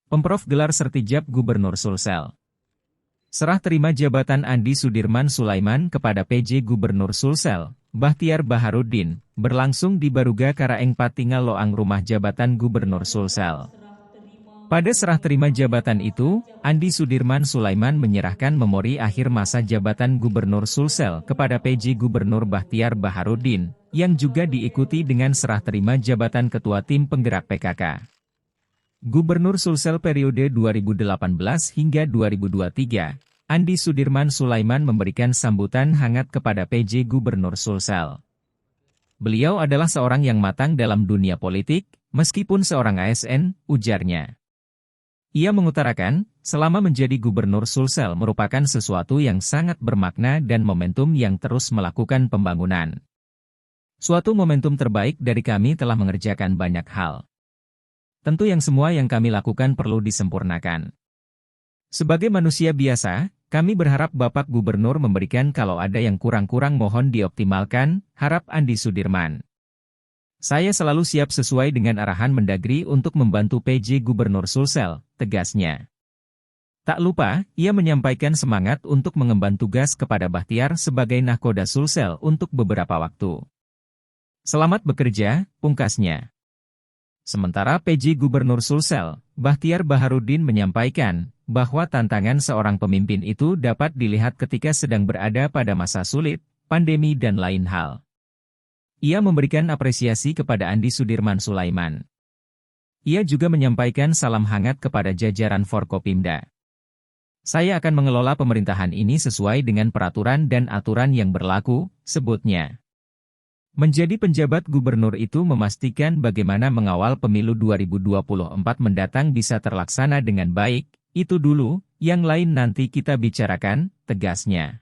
Pemprov gelar sertijab Gubernur Sulsel. Serah terima jabatan Andi Sudirman Sulaiman kepada PJ Gubernur Sulsel, Bachtiar Baharudin, berlangsung di Baruga Karaeng Patingal Loang rumah jabatan Gubernur Sulsel. Pada serah terima jabatan itu, Andi Sudirman Sulaiman menyerahkan memori akhir masa jabatan Gubernur Sulsel kepada PJ Gubernur Bachtiar Baharudin, yang juga diikuti dengan serah terima jabatan Ketua Tim Penggerak PKK. Gubernur Sulsel periode 2018 hingga 2023, Andi Sudirman Sulaiman memberikan sambutan hangat kepada PJ Gubernur Sulsel. Beliau adalah seorang yang matang dalam dunia politik, meskipun seorang ASN, ujarnya. Ia mengutarakan, selama menjadi Gubernur Sulsel merupakan sesuatu yang sangat bermakna dan momentum yang terus melakukan pembangunan. Suatu momentum terbaik dari kami telah mengerjakan banyak hal. Tentu yang semua yang kami lakukan perlu disempurnakan. Sebagai manusia biasa, kami berharap Bapak Gubernur memberikan kalau ada yang kurang-kurang mohon dioptimalkan, harap Andi Sudirman. Saya selalu siap sesuai dengan arahan Mendagri untuk membantu PJ Gubernur Sulsel, tegasnya. Tak lupa, ia menyampaikan semangat untuk mengemban tugas kepada Bachtiar sebagai nahkoda Sulsel untuk beberapa waktu. Selamat bekerja, pungkasnya. Sementara PJ Gubernur Sulsel, Bachtiar Baharudin menyampaikan bahwa tantangan seorang pemimpin itu dapat dilihat ketika sedang berada pada masa sulit, pandemi dan lain hal. Ia memberikan apresiasi kepada Andi Sudirman Sulaiman. Ia juga menyampaikan salam hangat kepada jajaran Forkopimda. Saya akan mengelola pemerintahan ini sesuai dengan peraturan dan aturan yang berlaku, sebutnya. Menjadi penjabat gubernur itu memastikan bagaimana mengawal pemilu 2024 mendatang bisa terlaksana dengan baik, itu dulu, yang lain nanti kita bicarakan, tegasnya.